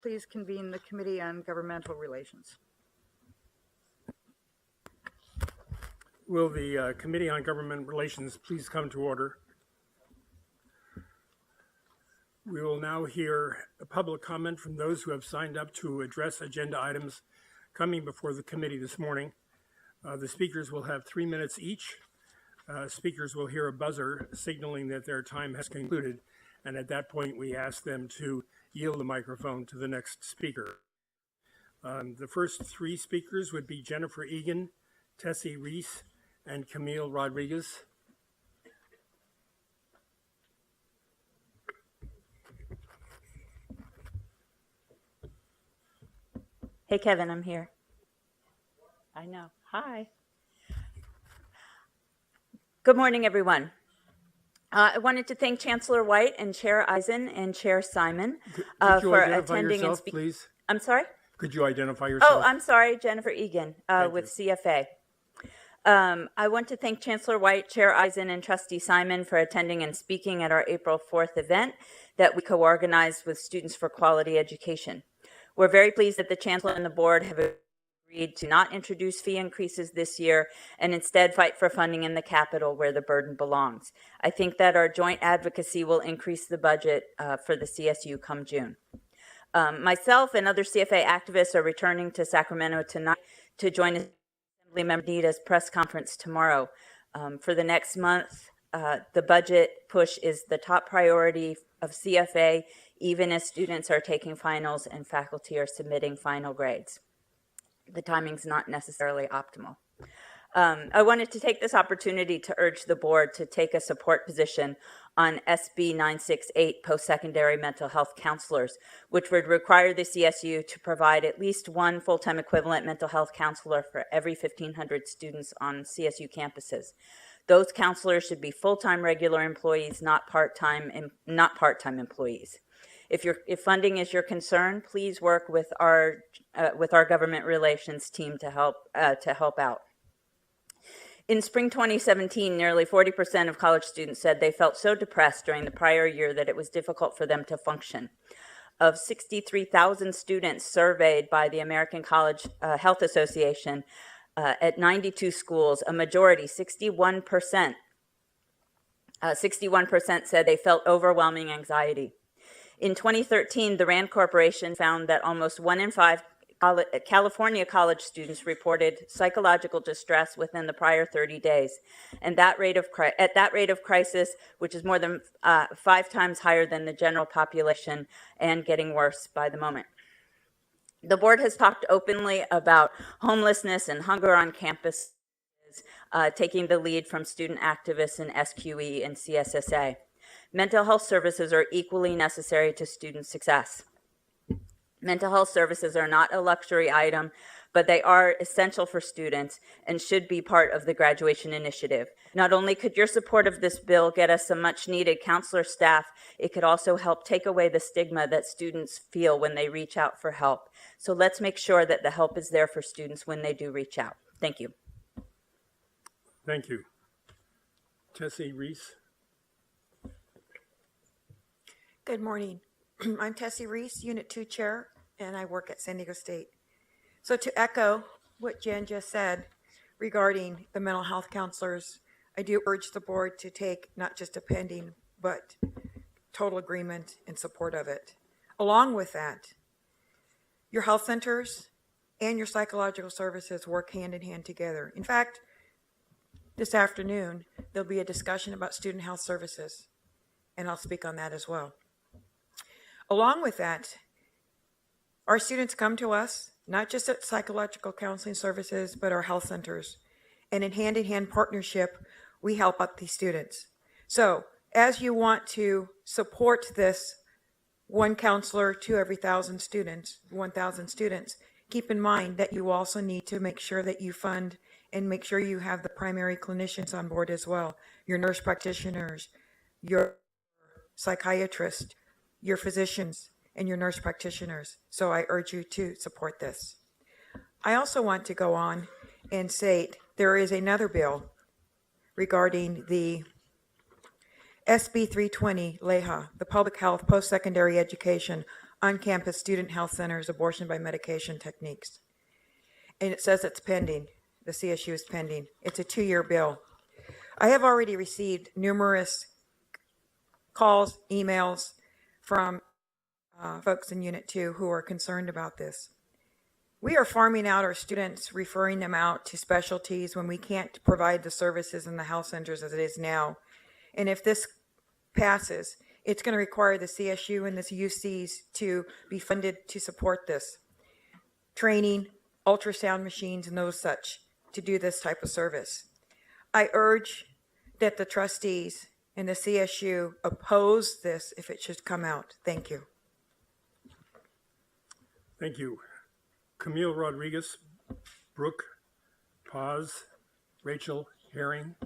Please convene the Committee on Governmental Relations. Will the Committee on Government Relations please come to order? We will now hear a public comment from those who have signed up to address agenda items coming before the committee this morning. The speakers will have 3 minutes each. Speakers will hear a buzzer signaling that their time has concluded, and at that point we ask them to yield the microphone to the next speaker. The first 3 speakers would be Jennifer Egan, Tessie Reese, and Camille Rodriguez. Hey, Kevin, I'm here. I know. Hi. Good morning, everyone. I wanted to thank Chancellor White and Chair Eisen and Chair Simon for attending and speaking. Please? I'm sorry? Could you identify yourself? Oh, I'm sorry, Jennifer Egan with CFA. I want to thank Chancellor White, Chair Eisen, and Trustee Simon for attending and speaking at our April 4th event that we co-organized with Students for Quality Education. We're very pleased that the Chancellor and the Board have agreed to not introduce fee increases this year and instead fight for funding in the Capitol where the burden belongs. I think that our joint advocacy will increase the budget for the CSU come June. Myself and other CFA activists are returning to Sacramento tonight to join Assemblymember Nita's press conference tomorrow. For the next month, the budget push is the top priority of CFA, even as students are taking finals and faculty are submitting final grades. The timing's not necessarily optimal. I wanted to take this opportunity to urge the board to take a support position on SB 968 post-secondary mental health counselors, which would require the CSU to provide at least 1 full-time equivalent mental health counselor for every 1,500 students on CSU campuses. Those counselors should be full-time regular employees, not part-time employees. If funding is your concern, please work with our government relations team to help out. In spring 2017, nearly 40% of college students said they felt so depressed during the prior year that it was difficult for them to function. Of 63,000 students surveyed by the American College Health Association at 92 schools, a majority, 61% said they felt overwhelming anxiety. In 2013, the RAND Corporation found that almost 1 in 5 California college students reported psychological distress within the prior 30 days, and at that rate of crisis, which is more than 5 times higher than the general population and getting worse by the moment. The board has talked openly about homelessness and hunger on campus, taking the lead from student activists in SQE and CSSA. Mental health services are equally necessary to student success. Mental health services are not a luxury item, but they are essential for students and should be part of the graduation initiative. Not only could your support of this bill get us some much needed counselor staff, it could also help take away the stigma that students feel when they reach out for help. So let's make sure that the help is there for students when they do reach out. Thank you. Thank you. Tessie Reese. Good morning. I'm Tessie Reese, Unit 2 Chair, and I work at San Diego State. So to echo what Jen just said regarding the mental health counselors, I do urge the board to take not just a pending, but total agreement in support of it. Along with that, your health centers and your psychological services work hand in hand together. In fact, this afternoon, there'll be a discussion about student health services, and I'll speak on that as well. Along with that, our students come to us, not just at psychological counseling services, but our health centers. And in hand partnership, we help out these students. So as you want to support this 1 counselor to every 1,000 students, keep in mind that you also need to make sure that you fund and make sure you have the primary clinicians on board as well, your nurse practitioners, your psychiatrist, your physicians, and your nurse practitioners. So I urge you to support this. I also want to go on and say there is another bill regarding the SB 320 LEHA, the Public Health Post-Secondary Education on-campus student health centers abortion by medication techniques. And it says it's pending. The CSU is pending. It's a 2-year bill. I have already received numerous calls, emails from folks in Unit 2 who are concerned about this. We are farming out our students, referring them out to specialties when we can't provide the services in the health centers as it is now. And if this passes, it's going to require the CSU and the UCs to be funded to support this. Training, ultrasound machines, and those such to do this type of service. I urge that the trustees and the CSU oppose this if it should come out. Thank you. Thank you. Camille Rodriguez, Brooke Paz, Rachel Herring.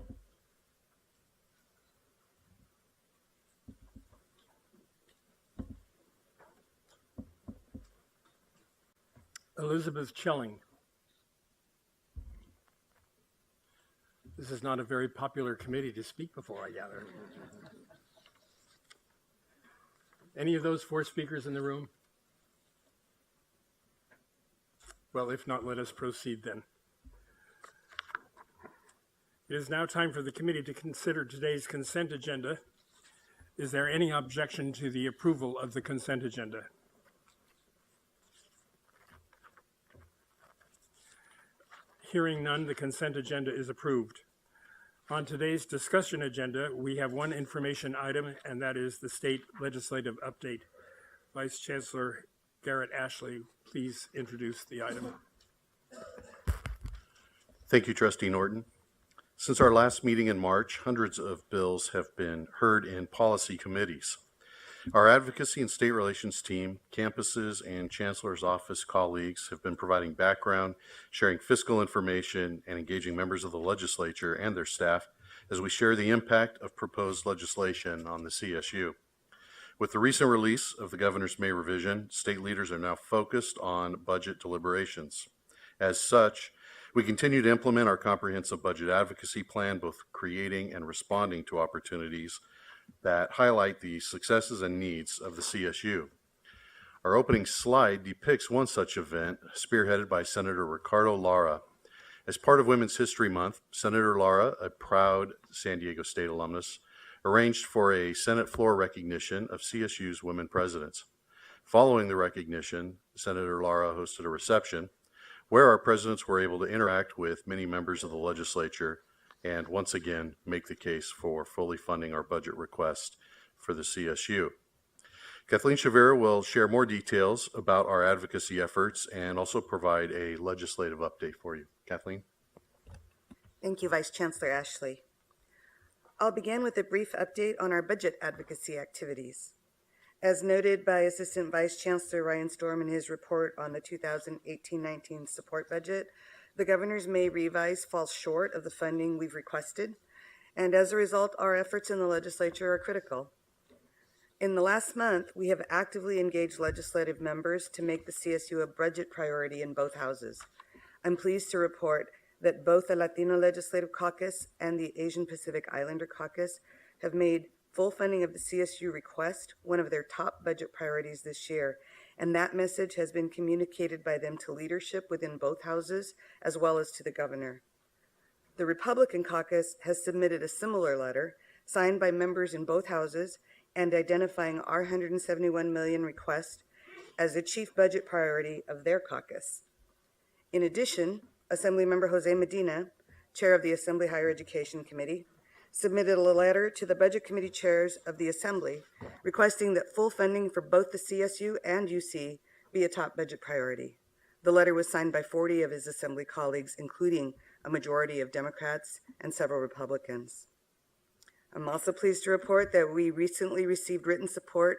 Elizabeth Chelling. This is not a very popular committee to speak before, I gather. Any of those 4 speakers in the room? Well, if not, let us proceed then. It is now time for the committee to consider today's consent agenda. Is there any objection to the approval of the consent agenda? Hearing none, the consent agenda is approved. On today's discussion agenda, we have one information item, and that is the state legislative update. Vice Chancellor Garrett Ashley, please introduce the item. Thank you, Trustee Norton. Since our last meeting in March, hundreds of bills have been heard in policy committees. Our advocacy and state relations team, campuses, and Chancellor's office colleagues have been providing background, sharing fiscal information, and engaging members of the legislature and their staff as we share the impact of proposed legislation on the CSU. With the recent release of the Governor's May revision, state leaders are now focused on budget deliberations. As such, we continue to implement our comprehensive budget advocacy plan, both creating and responding to opportunities that highlight the successes and needs of the CSU. Our opening slide depicts one such event spearheaded by Senator Ricardo Lara. As part of Women's History Month, Senator Lara, a proud San Diego State alumnus, arranged for a Senate floor recognition of CSU's women presidents. Following the recognition, Senator Lara hosted a reception where our presidents were able to interact with many members of the legislature and once again make the case for fully funding our budget request for the CSU. Kathleen Chavera will share more details about our advocacy efforts and also provide a legislative update for you. Kathleen? Thank you, Vice Chancellor Ashley. I'll begin with a brief update on our budget advocacy activities. As noted by Assistant Vice Chancellor Ryan Storm in his report on the 2018-19 support budget, the Governor's May revise falls short of the funding we've requested, and as a result, our efforts in the legislature are critical. In the last month, we have actively engaged legislative members to make the CSU a budget priority in both houses. I'm pleased to report that both the Latino Legislative Caucus and the Asian Pacific Islander Caucus have made full funding of the CSU request one of their top budget priorities this year, and that message has been communicated by them to leadership within both houses as well as to the governor. The Republican caucus has submitted a similar letter signed by members in both houses and identifying our $171 million request as the chief budget priority of their caucus. In addition, Assemblymember Jose Medina, chair of the Assembly Higher Education Committee, submitted a letter to the Budget Committee chairs of the Assembly requesting that full funding for both the CSU and UC be a top budget priority. The letter was signed by 40 of his Assembly colleagues, including a majority of Democrats and several Republicans. I'm also pleased to report that we recently received written support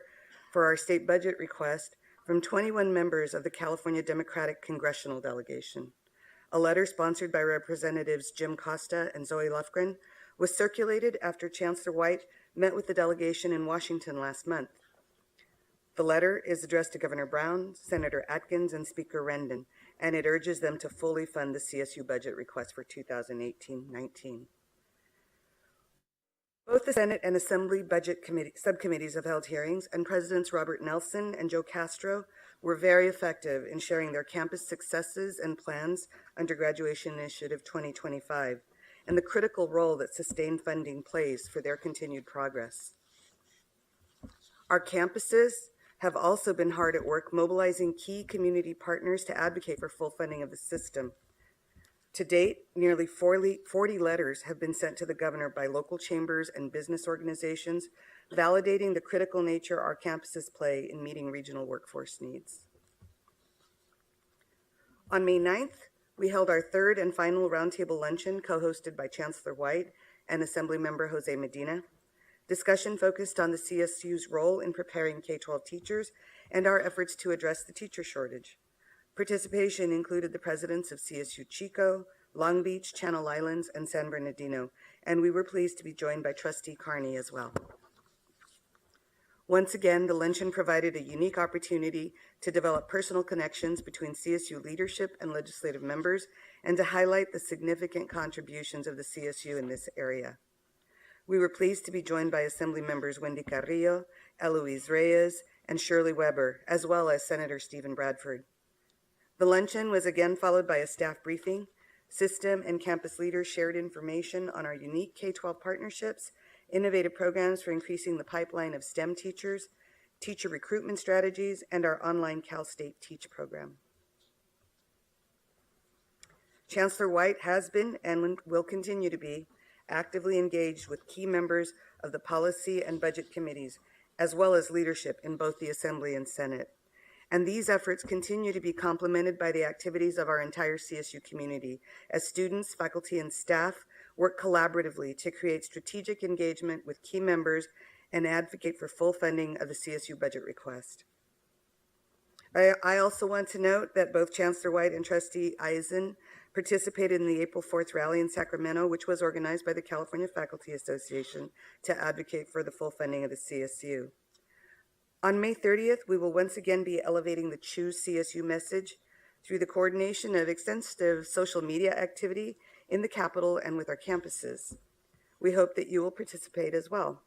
for our state budget request from 21 members of the California Democratic Congressional Delegation. A letter sponsored by Representatives Jim Costa and Zoe Lufgren was circulated after Chancellor White met with the delegation in Washington last month. The letter is addressed to Governor Brown, Senator Atkins, and Speaker Rendon, and it urges them to fully fund the CSU budget request for 2018-19. Both the Senate and Assembly Budget Committee subcommittees have held hearings, and Presidents Robert Nelson and Joe Castro were very effective in sharing their campus successes and plans under Graduation Initiative 2025 and the critical role that sustained funding plays for their continued progress. Our campuses have also been hard at work mobilizing key community partners to advocate for full funding of the system. To date, nearly 40 letters have been sent to the governor by local chambers and business organizations, validating the critical nature our campuses play in meeting regional workforce needs. On May 9th, we held our third and final roundtable luncheon co-hosted by Chancellor White and Assemblymember Jose Medina. Discussion focused on the CSU's role in preparing K-12 teachers and our efforts to address the teacher shortage. Participation included the presidents of CSU Chico, Long Beach, Channel Islands, and San Bernardino, and we were pleased to be joined by Trustee Carney as well. Once again, the luncheon provided a unique opportunity to develop personal connections between CSU leadership and legislative members and to highlight the significant contributions of the CSU in this area. We were pleased to be joined by Assembly members Wendy Carrillo, Eloise Reyes, and Shirley Weber, as well as Senator Stephen Bradford. The luncheon was again followed by a staff briefing. System and campus leaders shared information on our unique K-12 partnerships, innovative programs for increasing the pipeline of STEM teachers, teacher recruitment strategies, and our online Cal State Teach program. Chancellor White has been and will continue to be actively engaged with key members of the policy and budget committees, as well as leadership in both the Assembly and Senate. And these efforts continue to be complemented by the activities of our entire CSU community as students, faculty, and staff work collaboratively to create strategic engagement with key members and advocate for full funding of the CSU budget request. I also want to note that both Chancellor White and Trustee Eisen participated in the April 4th rally in Sacramento, which was organized by the California Faculty Association to advocate for the full funding of the CSU. On May 30th, we will once again be elevating the Choose CSU message through the coordination of extensive social media activity in the Capitol and with our campuses. We hope that you will participate as well.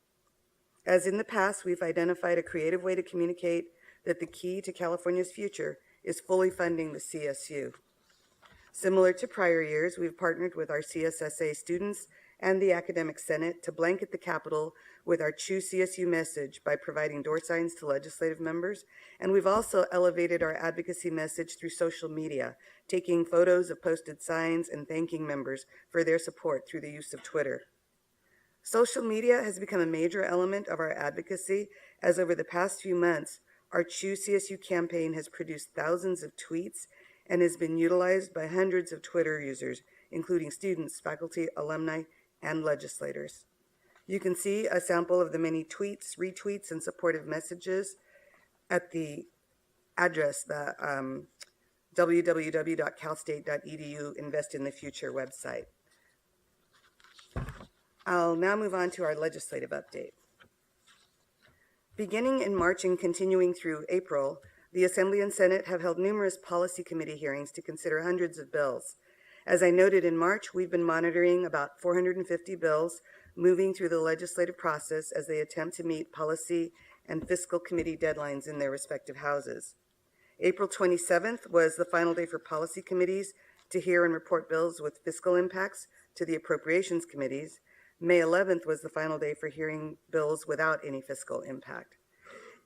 As in the past, we've identified a creative way to communicate that the key to California's future is fully funding the CSU. Similar to prior years, we've partnered with our CSSA students and the Academic Senate to blanket the Capitol with our Choose CSU message by providing door signs to legislative members. And we've also elevated our advocacy message through social media, taking photos of posted signs and thanking members for their support through the use of Twitter. Social media has become a major element of our advocacy, as over the past few months, our Choose CSU campaign has produced thousands of tweets and has been utilized by hundreds of Twitter users, including students, faculty, alumni, and legislators. You can see a sample of the many tweets, retweets, and supportive messages at the address, the www.calstate.edu Invest in the Future website. I'll now move on to our legislative update. Beginning in March and continuing through April, the Assembly and Senate have held numerous policy committee hearings to consider hundreds of bills. As I noted in March, we've been monitoring about 450 bills moving through the legislative process as they attempt to meet policy and fiscal committee deadlines in their respective houses. April 27th was the final day for policy committees to hear and report bills with fiscal impacts to the appropriations committees. May 11th was the final day for hearing bills without any fiscal impact.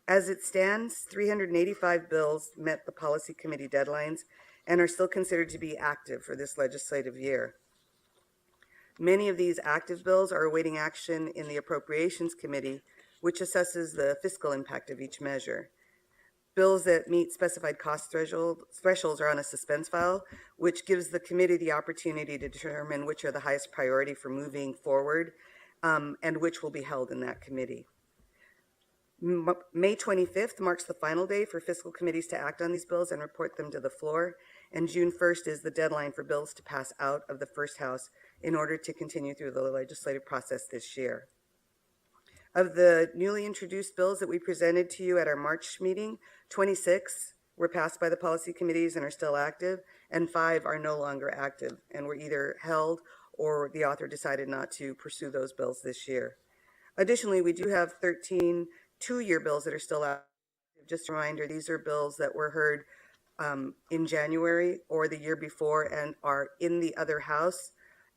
As it stands, 385 bills met the policy committee deadlines and are still considered to be active for this legislative year. Many of these active bills are awaiting action in the Appropriations Committee, which assesses the fiscal impact of each measure. Bills that meet specified cost thresholds are on a suspense file, which gives the committee the opportunity to determine which are the highest priority for moving forward and which will be held in that committee. May 25th marks the final day for fiscal committees to act on these bills and report them to the floor, and June 1st is the deadline for bills to pass out of the first house in order to continue through the legislative process this year. Of the newly introduced bills that we presented to you at our March meeting, 26 were passed by the policy committees and are still active, and 5 are no longer active and were either held or the author decided not to pursue those bills this year. Additionally, we do have 13 two-year bills that are still active. Just a reminder, these are bills that were heard in January or the year before and are in the other house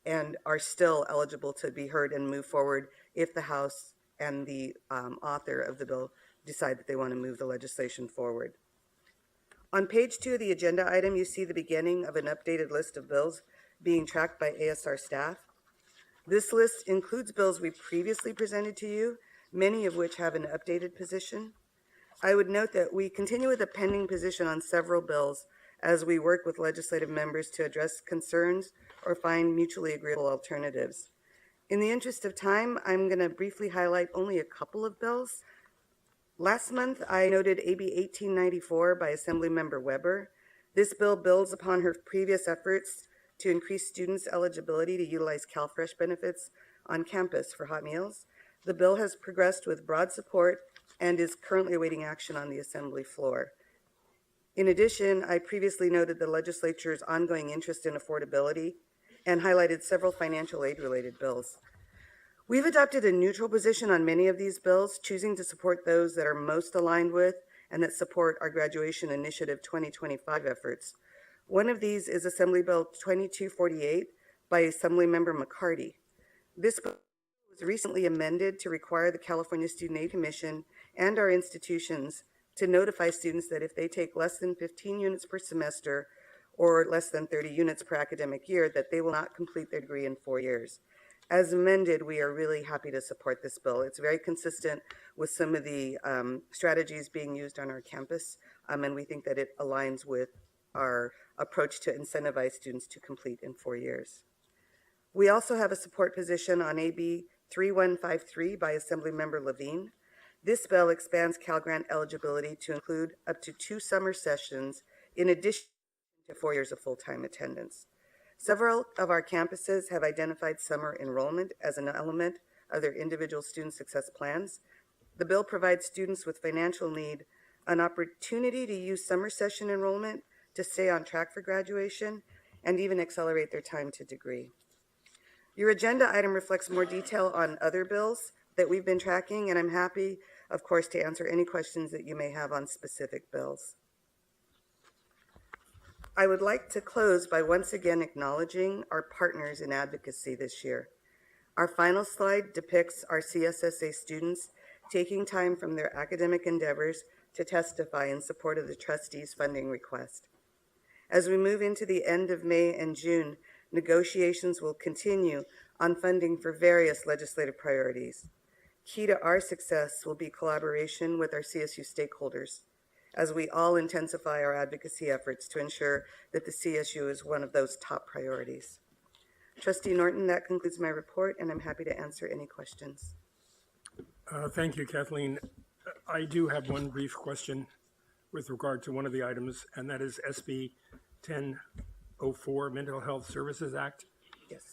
and are still eligible to be heard and move forward if the House and the author of the bill decide that they want to move the legislation forward. On page 2 of the agenda item, you see the beginning of an updated list of bills being tracked by ASR staff. This list includes bills we previously presented to you, many of which have an updated position. I would note that we continue with a pending position on several bills as we work with legislative members to address concerns or find mutually agreeable alternatives. In the interest of time, I'm going to briefly highlight only a couple of bills. Last month, I noted AB 1894 by Assemblymember Weber. This bill builds upon her previous efforts to increase students' eligibility to utilize CalFresh benefits on campus for hot meals. The bill has progressed with broad support and is currently awaiting action on the Assembly floor. In addition, I previously noted the legislature's ongoing interest in affordability and highlighted several financial aid-related bills. We've adopted a neutral position on many of these bills, choosing to support those that are most aligned with and that support our Graduation Initiative 2025 efforts. One of these is Assembly Bill 2248 by Assemblymember McCarty. This bill was recently amended to require the California Student Aid Commission and our institutions to notify students that if they take less than 15 units per semester or less than 30 units per academic year, that they will not complete their degree in 4 years. As amended, we are really happy to support this bill. It's very consistent with some of the strategies being used on our campus, and we think that it aligns with our approach to incentivize students to complete in 4 years. We also have a support position on AB 3153 by Assemblymember Levine. This bill expands Cal Grant eligibility to include up to 2 summer sessions in addition to 4 years of full-time attendance. Several of our campuses have identified summer enrollment as an element of their individual student success plans. The bill provides students with financial need an opportunity to use summer session enrollment to stay on track for graduation and even accelerate their time to degree. Your agenda item reflects more detail on other bills that we've been tracking, and I'm happy, of course, to answer any questions that you may have on specific bills. I would like to close by once again acknowledging our partners in advocacy this year. Our final slide depicts our CSSA students taking time from their academic endeavors to testify in support of the trustees' funding request. As we move into the end of May and June, negotiations will continue on funding for various legislative priorities. Key to our success will be collaboration with our CSU stakeholders as we all intensify our advocacy efforts to ensure that the CSU is one of those top priorities. Trustee Norton, that concludes my report, and I'm happy to answer any questions. Thank you, Kathleen. I do have one brief question with regard to one of the items, and that is SB 1004, Mental Health Services Act. Yes.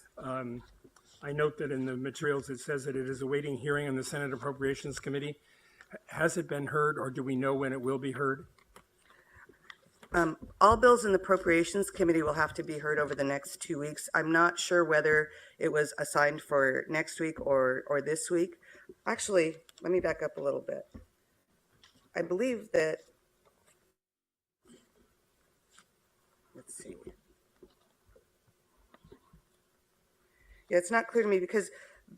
I note that in the materials it says that it is awaiting hearing in the Senate Appropriations Committee. Has it been heard, or do we know when it will be heard? All bills in the Appropriations Committee will have to be heard over the next 2 weeks. I'm not sure whether it was assigned for next week or this week. Actually, let me back up a little bit. I believe that, let's see. Yeah, it's not clear to me because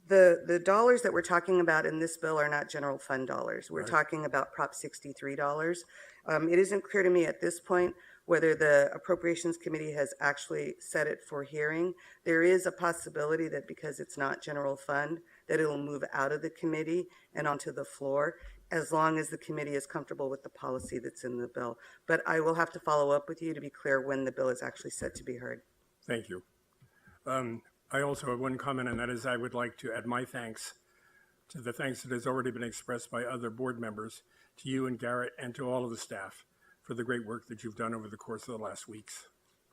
the dollars that we're talking about in this bill are not general fund dollars. We're talking about Prop 63 dollars. It isn't clear to me at this point whether the Appropriations Committee has actually set it for hearing. There is a possibility that because it's not general fund, that it'll move out of the committee and onto the floor, as long as the committee is comfortable with the policy that's in the bill. But I will have to follow up with you to be clear when the bill is actually set to be heard. Thank you. I also have one comment, and that is I would like to add my thanks to the thanks that has already been expressed by other board members, to you and Garrett, and to all of the staff for the great work that you've done over the course of the last weeks.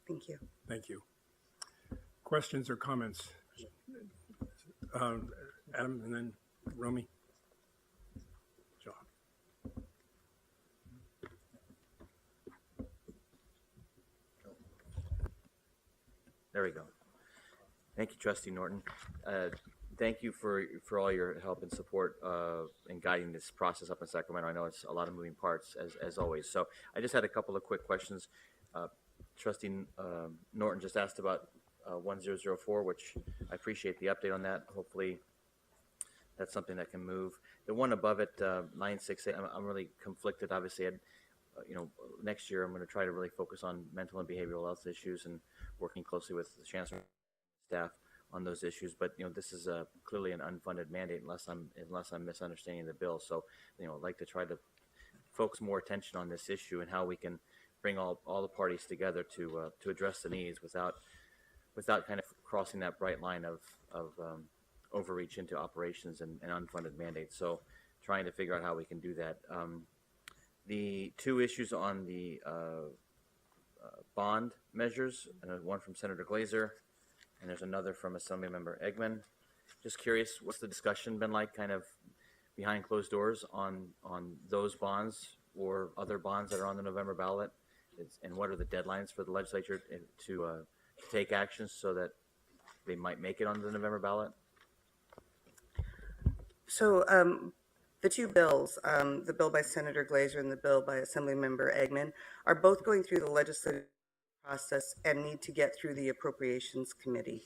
Thank you. Thank you. Questions or comments? Adam, and then Romy. John. There we go. Thank you, Trustee Norton. thank you for all your help and support in guiding this process up in Sacramento. I know it's a lot of moving parts as always. So I just had a couple of quick questions. Trustee Norton just asked about 1004, which I appreciate the update on that. Hopefully that's something that can move. The one above it, 968, I'm really conflicted. Obviously, next year I'm going to try to really focus on mental and behavioral health issues and working closely with the chancellor staff on those issues. But this is clearly an unfunded mandate unless I'm misunderstanding the bill. So I'd like to try to focus more attention on this issue and how we can bring all the parties together to address the needs without kind of crossing that bright line of overreach into operations and unfunded mandates. So trying to figure out how we can do that. The two issues on the bond measures, one from Senator Glazer, and there's another from Assemblymember Eggman. Just curious, what's the discussion been like kind of behind closed doors on those bonds or other bonds that are on the November ballot? And what are the deadlines for the legislature to take actions so that they might make it onto the November ballot? So the two bills, the bill by Senator Glazer and the bill by Assemblymember Eggman, are both going through the legislative process and need to get through the Appropriations Committee.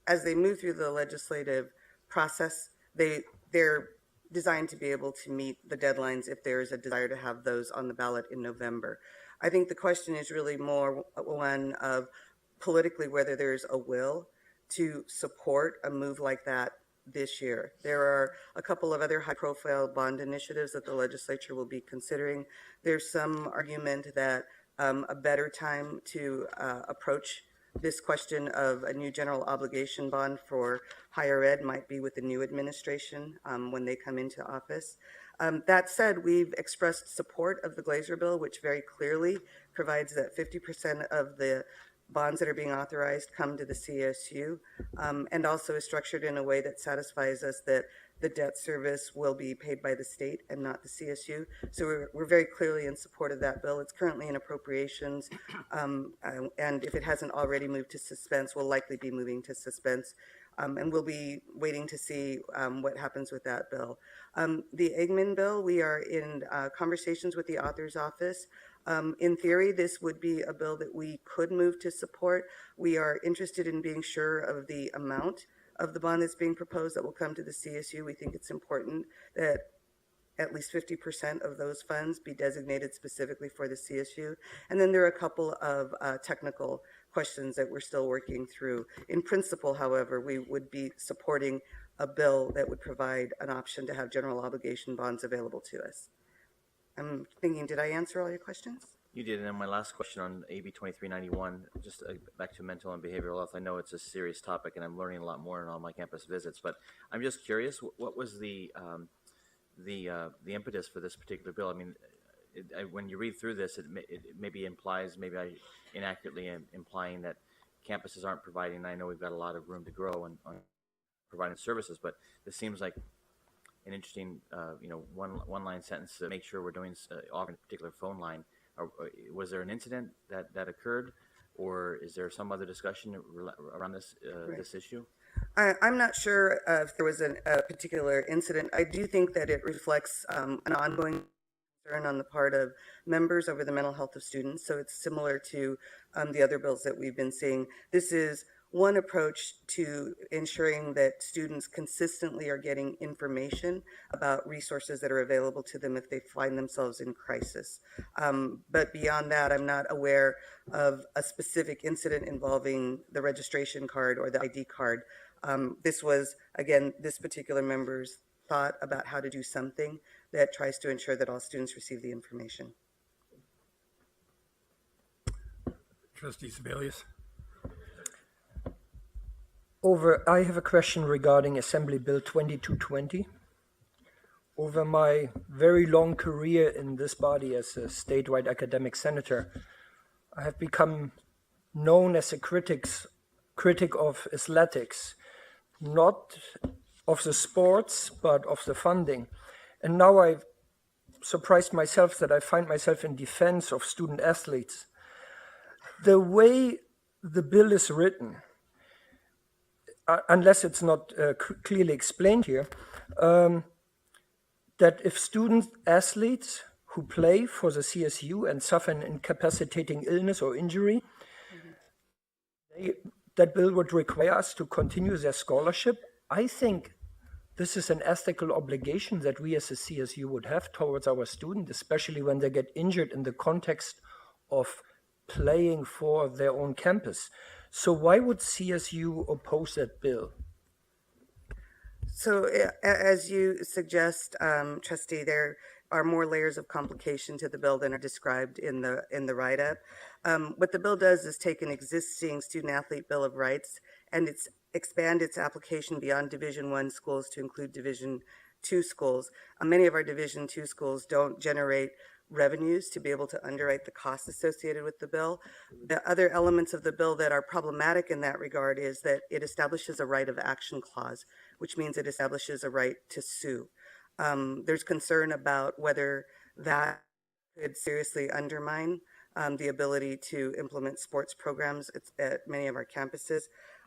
As they move through the legislative process, they're designed to be able to meet the deadlines if there is a desire to have those on the ballot in November. I think the question is really more one of politically whether there's a will to support a move like that this year. There are a couple of other high-profile bond initiatives that the legislature will be considering. There's some argument that a better time to approach this question of a new general obligation bond for higher ed might be with the new administration when they come into office. That said, we've expressed support of the Glazer bill, which very clearly provides that 50% of the bonds that are being authorized come to the CSU, and also is structured in a way that satisfies us that the debt service will be paid by the state and not the CSU. So we're very clearly in support of that bill. It's currently in appropriations, and if it hasn't already moved to suspense, will likely be moving to suspense. And we'll be waiting to see what happens with that bill. The Eggman bill, we are in conversations with the author's office. In theory, this would be a bill that we could move to support. We are interested in being sure of the amount of the bond that's being proposed that will come to the CSU. We think it's important that at least 50% of those funds be designated specifically for the CSU. And then there are a couple of technical questions that we're still working through. In principle, however, we would be supporting a bill that would provide an option to have general obligation bonds available to us. I'm thinking, did I answer all your questions? You did, and then my last question on AB 2391, just back to mental and behavioral health. I know it's a serious topic, and I'm learning a lot more in all my campus visits. But I'm just curious, what was the impetus for this particular bill? I mean, when you read through this, it maybe implies, maybe I inaccurately am implying that campuses aren't providing. I know we've got a lot of room to grow on providing services, but this seems like an interesting, one-line sentence to make sure we're doing offering a particular phone line. Was there an incident that occurred, or is there some other discussion around this this issue? I'm not sure if there was a particular incident. I do think that it reflects an ongoing concern on the part of members over the mental health of students. So it's similar to the other bills that we've been seeing. This is one approach to ensuring that students consistently are getting information about resources that are available to them if they find themselves in crisis. But beyond that, I'm not aware of a specific incident involving the registration card or the ID card. This was, again, this particular member's thought about how to do something that tries to ensure that all students receive the information. Trustee Sebelius. I have a question regarding Assembly Bill 2220. Over my very long career in this body as a statewide academic senator, I have become known as a critic of athletics, not of the sports, but of the funding. And now I've surprised myself that I find myself in defense of student athletes. The way the bill is written, unless it's not clearly explained here, that if student athletes who play for the CSU and suffer an incapacitating illness or injury, that bill would require us to continue their scholarship. I think this is an ethical obligation that we as a CSU would have towards our students, especially when they get injured in the context of playing for their own campus. So why would CSU oppose that bill? So as you suggest, trustee, there are more layers of complication to the bill than are described in the write-up. What the bill does is take an existing student athlete bill of rights and expand its application beyond Division I schools to include Division II schools. Many of our Division II schools don't generate revenues to be able to underwrite the costs associated with the bill. The other elements of the bill that are problematic in that regard is that it establishes a right of action clause, which means it establishes a right to sue. There's concern about whether that could seriously undermine the ability to implement sports programs at many of our campuses.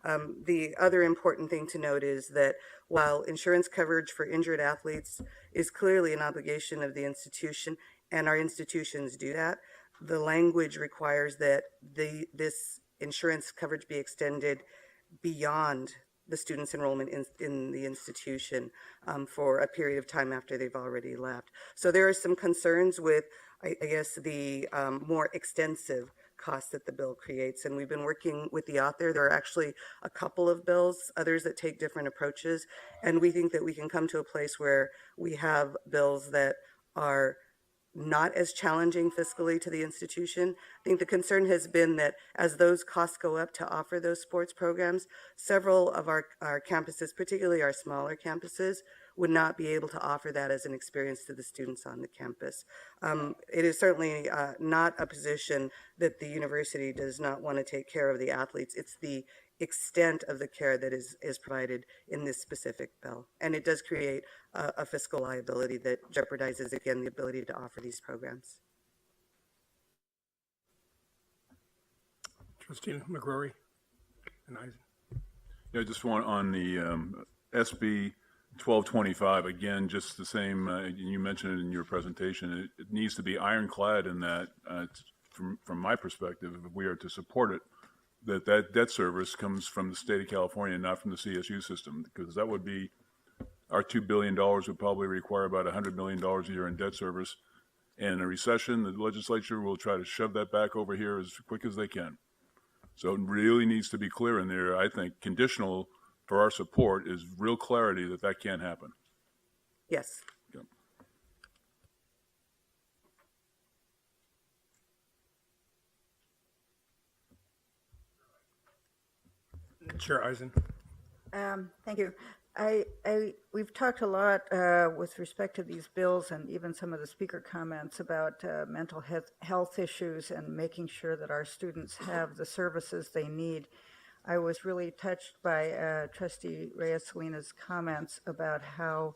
The other important thing to note is that while insurance coverage for injured athletes is clearly an obligation of the institution, and our institutions do that, the language requires that this insurance coverage be extended beyond the student's enrollment in the institution for a period of time after they've already left. So there are some concerns with, I guess, the more extensive costs that the bill creates. And we've been working with the author. There are actually a couple of bills, others that take different approaches. And we think that we can come to a place where we have bills that are not as challenging fiscally to the institution. I think the concern has been that as those costs go up to offer those sports programs, several of our campuses, particularly our smaller campuses, would not be able to offer that as an experience to the students on the campus. It is certainly not a position that the university does not want to take care of the athletes. It's the extent of the care that is provided in this specific bill. And it does create a fiscal liability that jeopardizes, again, the ability to offer these programs. Trustee McGrory and Eisen. Yeah, just one on the SB 1225, again, just the same, you mentioned it in your presentation, it needs to be ironclad in that, from my perspective, if we are to support it, that debt service comes from the state of California, not from the CSU system, because that would be, our $2 billion would probably require about $100 million a year in debt service. And in a recession, the legislature will try to shove that back over here as quick as they can. So it really needs to be clear in there. I think conditional for our support is real clarity that that can't happen. Yes. Yeah. Chair Eisen. Thank you. We've talked a lot with respect to these bills and even some of the speaker comments about mental health issues and making sure that our students have the services they need. I was really touched by Trustee Reyes-Salinas' comments about how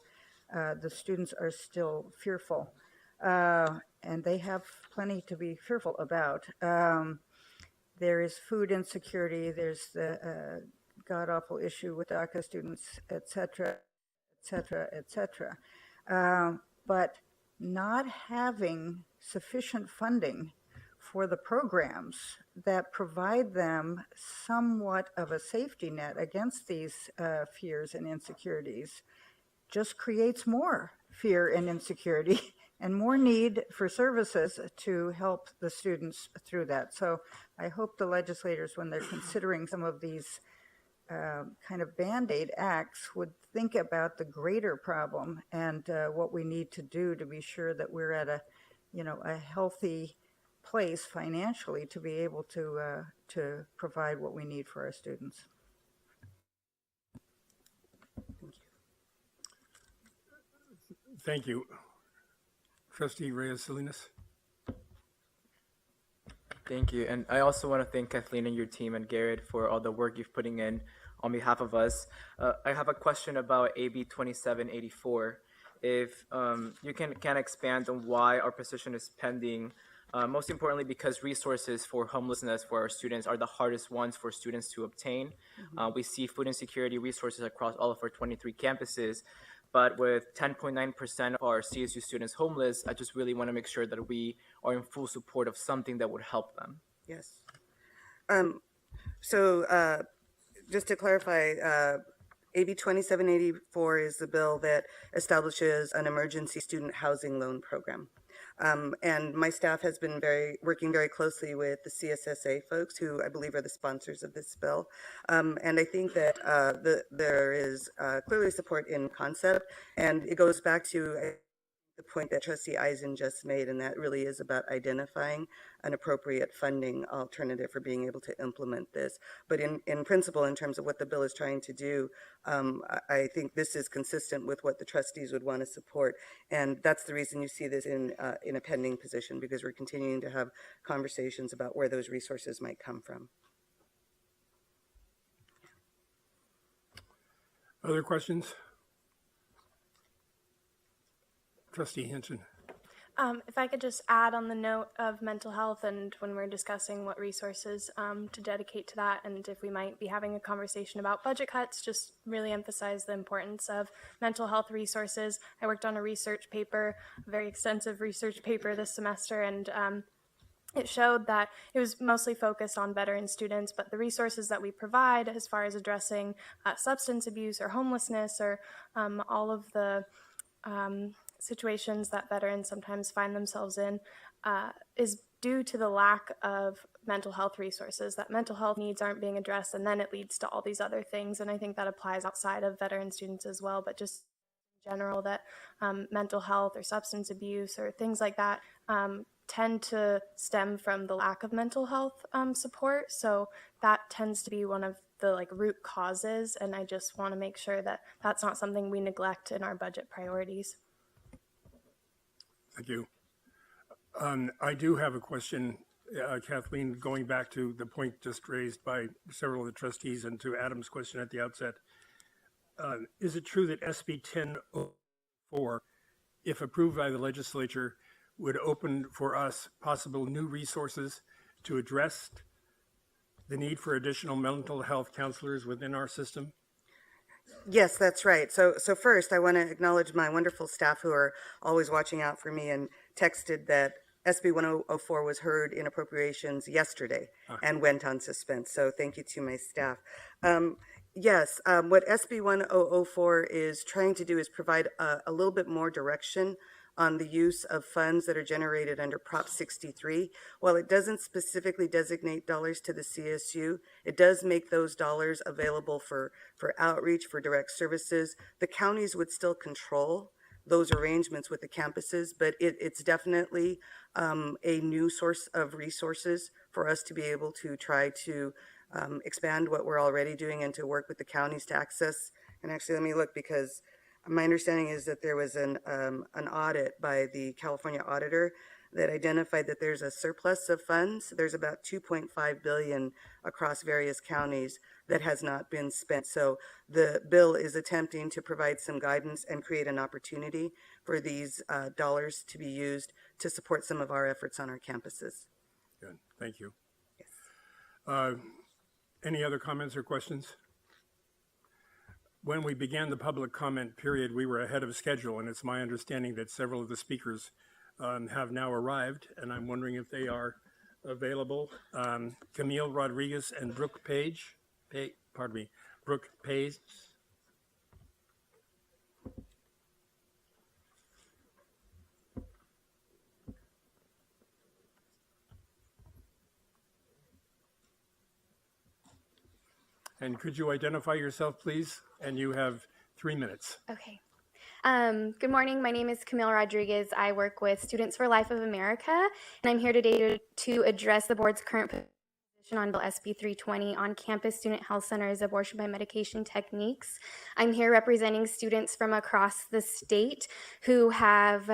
the students are still fearful, and they have plenty to be fearful about. There is food insecurity, there's the god-awful issue with DACA students, et cetera, et cetera, et cetera. But not having sufficient funding for the programs that provide them somewhat of a safety net against these fears and insecurities just creates more fear and insecurity and more need for services to help the students through that. So I hope the legislators, when they're considering some of these kind of Band-Aid acts, would think about the greater problem and what we need to do to be sure that we're at a healthy place financially to be able to provide what we need for our students. Thank you. Trustee Reyes-Salinas. Thank you. And I also want to thank Kathleen and your team and Garrett for all the work you've putting in on behalf of us. I have a question about AB 2784. If you can expand on why our position is pending Most importantly, because resources for homelessness for our students are the hardest ones for students to obtain. We see food insecurity resources across all of our 23 campuses, but with 10.9% of our CSU students homeless, I just really want to make sure that we are in full support of something that would help them. Yes. So just to clarify, AB 2784 is the bill that establishes an emergency student housing loan program. And my staff has been working very closely with the CSSA folks, who I believe are the sponsors of this bill. And I think that there is clearly support in concept, and it goes back to the point that Trustee Eisen just made, and that really is about identifying an appropriate funding alternative for being able to implement this. But in principle, in terms of what the bill is trying to do, I think this is consistent with what the trustees would want to support. And that's the reason you see this in a pending position, because we're continuing to have conversations about where those resources might come from. Other questions? Trustee Hinton. If I could just add on the note of mental health, and when we're discussing what resources to dedicate to that, and if we might be having a conversation about budget cuts, just really emphasize the importance of mental health resources. I worked on a research paper, a very extensive research paper this semester, and it showed that it was mostly focused on veteran students, but the resources that we provide as far as addressing substance abuse or homelessness or all of the situations that veterans sometimes find themselves in is due to the lack of mental health resources, that mental health needs aren't being addressed, and then it leads to all these other things. And I think that applies outside of veteran students as well, but just in general, that mental health or substance abuse or things like that tend to stem from the lack of mental health support. So that tends to be one of the root causes, and I just want to make sure that that's not something we neglect in our budget priorities. Thank you. I do have a question, Kathleen, going back to the point just raised by several of the trustees and to Adam's question at the outset. Is it true that SB 1004, if approved by the legislature, would open for us possible new resources to address the need for additional mental health counselors within our system? Yes, that's right. So first, I want to acknowledge my wonderful staff who are always watching out for me and texted that SB 1004 was heard in appropriations yesterday and went on suspense. So thank you to my staff. Yes, what SB 1004 is trying to do is provide a little bit more direction on the use of funds that are generated under Prop 63. While it doesn't specifically designate dollars to the CSU, it does make those dollars available for outreach, for direct services. The counties would still control those arrangements with the campuses, but it's definitely a new source of resources for us to be able to try to expand what we're already doing and to work with the counties to access. And actually, let me look, because my understanding is that there was an audit by the California auditor that identified that there's a surplus of funds. There's about $2.5 billion across various counties that has not been spent. So the bill is attempting to provide some guidance and create an opportunity for these dollars to be used to support some of our efforts on our campuses. Good, thank you. Yes. Any other comments or questions? When we began the public comment period, we were ahead of schedule, and it's my understanding that several of the speakers have now arrived, and I'm wondering if they are available. Camille Rodriguez and Brooke Brooke Pays. And could you identify yourself, please? And you have 3 minutes. Okay. Good morning. My name is Camille Rodriguez. I work with Students for Life of America, and I'm here today to address the board's current position on Bill SB 320 on campus student health centers abortion by medication techniques. I'm here representing students from across the state who have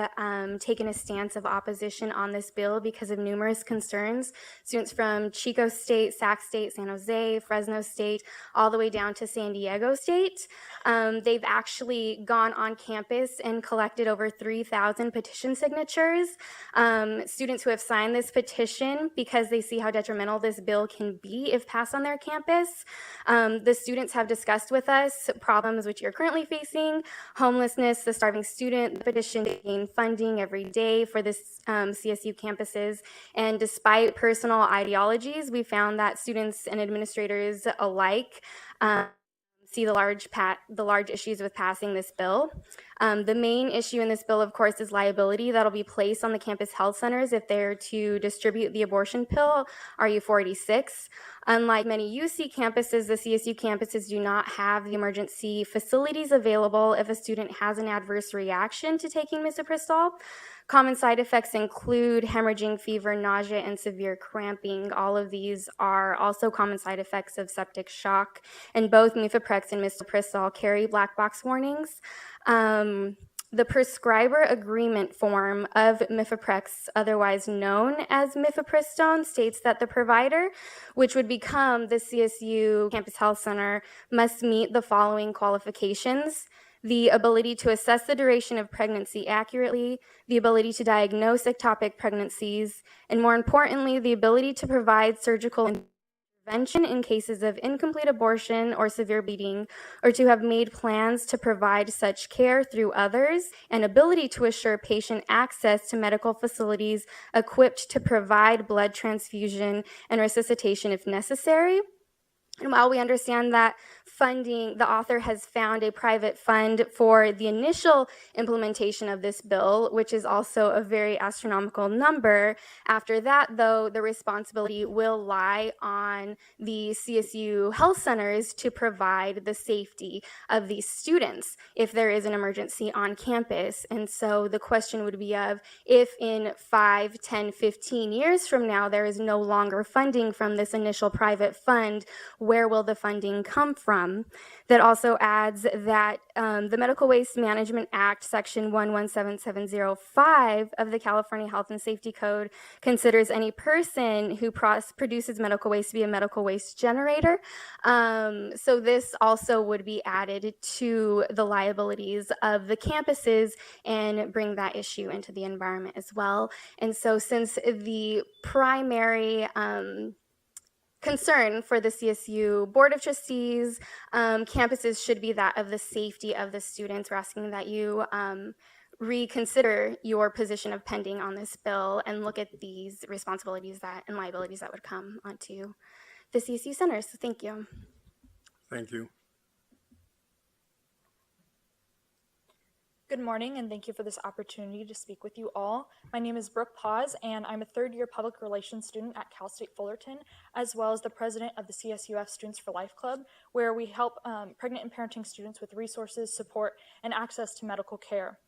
taken a stance of opposition on this bill because of numerous concerns. Students from Chico State, Sac State, San Jose, Fresno State, all the way down to San Diego State. They've actually gone on campus and collected over 3,000 petition signatures. Students who have signed this petition because they see how detrimental this bill can be if passed on their campus. The students have discussed with us problems which you're currently facing, homelessness, the starving student, the petition to gain funding every day for this CSU campuses. And despite personal ideologies, we found that students and administrators alike see the large issues with passing this bill. The main issue in this bill, of course, is liability that'll be placed on the campus health centers if they're to distribute the abortion pill, RU486. Unlike many UC campuses, the CSU campuses do not have the emergency facilities available if a student has an adverse reaction to taking misoprostol. Common side effects include hemorrhaging, fever, nausea, and severe cramping. All of these are also common side effects of septic shock, and both mifeprex and misoprostol carry black box warnings. The prescriber agreement form of mifeprex, otherwise known as mifepristone, states that the provider, which would become the CSU Campus Health Center, must meet the following qualifications: the ability to assess the duration of pregnancy accurately, the ability to diagnose ectopic pregnancies, and more importantly, the ability to provide surgical intervention in cases of incomplete abortion or severe bleeding, or to have made plans to provide such care through others, and ability to assure patient access to medical facilities equipped to provide blood transfusion and resuscitation if necessary. And while we understand that funding, the author has found a private fund for the initial implementation of this bill, which is also a very astronomical number. After that, though, the responsibility will lie on the CSU health centers to provide the safety of these students if there is an emergency on campus. And so the question would be of, if in 5, 10, 15 years from now, there is no longer funding from this initial private fund, where will the funding come from? That also adds that the Medical Waste Management Act, Section 117705 of the California Health and Safety Code, considers any person who produces medical waste to be a medical waste generator. So this also would be added to the liabilities of the campuses and bring that issue into the environment as well. And so since the primary concern for the CSU Board of Trustees, campuses should be that of the safety of the students. We're asking that you reconsider your position of pending on this bill and look at these responsibilities and liabilities that would come onto the CSU centers. So thank you. Thank you. Good morning, and thank you for this opportunity to speak with you all. My name is Brooke Paz, and I'm a third-year public relations student at Cal State Fullerton, as well as the president of the CSUF Students for Life Club, where we help pregnant and parenting students with resources, support, and access to medical care.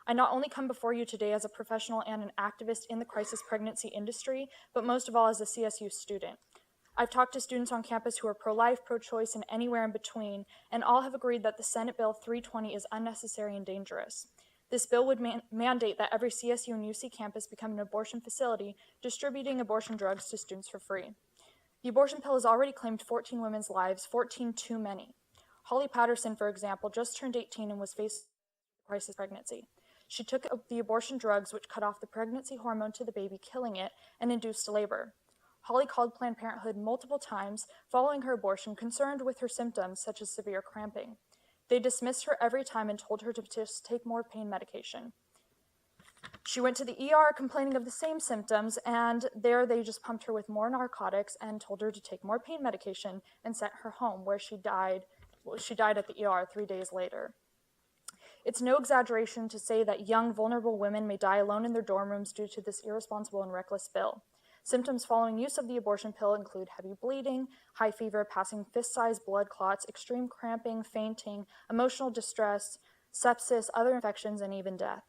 I not only come before you today as a professional and an activist in the crisis pregnancy industry, but most of all as a CSU student. I've talked to students on campus who are pro-life, pro-choice, and anywhere in between, and all have agreed that the Senate Bill 320 is unnecessary and dangerous. This bill would mandate that every CSU and UC campus become an abortion facility, distributing abortion drugs to students for free. The abortion pill has already claimed 14 women's lives, 14 too many. Holly Patterson, for example, just turned 18 and was faced with crisis pregnancy. She took the abortion drugs, which cut off the pregnancy hormone to the baby, killing it, and induced labor. Holly called Planned Parenthood multiple times following her abortion, concerned with her symptoms such as severe cramping. They dismissed her every time and told her to just take more pain medication. She went to the ER complaining of the same symptoms, and there they just pumped her with more narcotics and told her to take more pain medication and sent her home, where she died. Well, she died at the ER 3 days later. It's no exaggeration to say that young, vulnerable women may die alone in their dorm rooms due to this irresponsible and reckless bill. Symptoms following use of the abortion pill include heavy bleeding, high fever, passing fist-sized blood clots, extreme cramping, fainting, emotional distress, sepsis, other infections, and even death.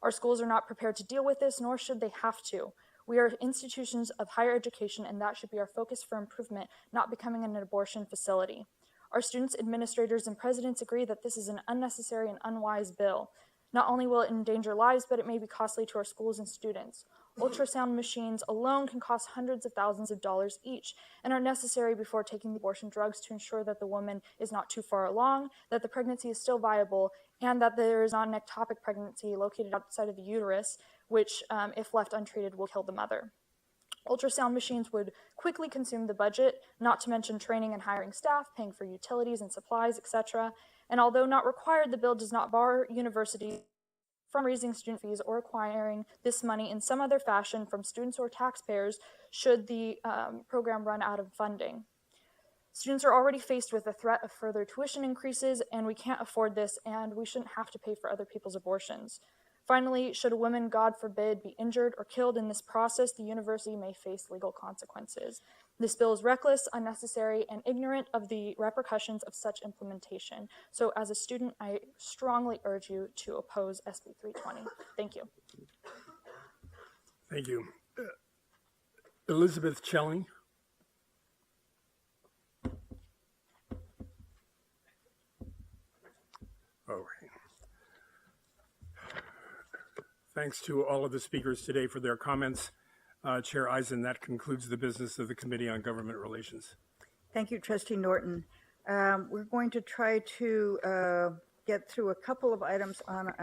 Our schools are not prepared to deal with this, nor should they have to. We are institutions of higher education, and that should be our focus for improvement, not becoming an abortion facility. Our students, administrators, and presidents agree that this is an unnecessary and unwise bill. Not only will it endanger lives, but it may be costly to our schools and students. Ultrasound machines alone can cost hundreds of thousands of dollars each and are necessary before taking the abortion drugs to ensure that the woman is not too far along, that the pregnancy is still viable, and that there is not an ectopic pregnancy located outside of the uterus, which, if left untreated, will kill the mother. Ultrasound machines would quickly consume the budget, not to mention training and hiring staff, paying for utilities and supplies, etc. And although not required, the bill does not bar universities from raising student fees or acquiring this money in some other fashion from students or taxpayers should the program run out of funding. Students are already faced with the threat of further tuition increases, and we can't afford this, and we shouldn't have to pay for other people's abortions. Finally, should a woman, God forbid, be injured or killed in this process, the university may face legal consequences. This bill is reckless, unnecessary, and ignorant of the repercussions of such implementation. So as a student, I strongly urge you to oppose SB 320. Thank you. Thank you. Elizabeth Chelling. Okay. Thanks to all of the speakers today for their comments. Chair Eisen, that concludes the business of the Committee on Government Relations. Thank you, Trustee Norton. We're going to try to get through a couple of items on our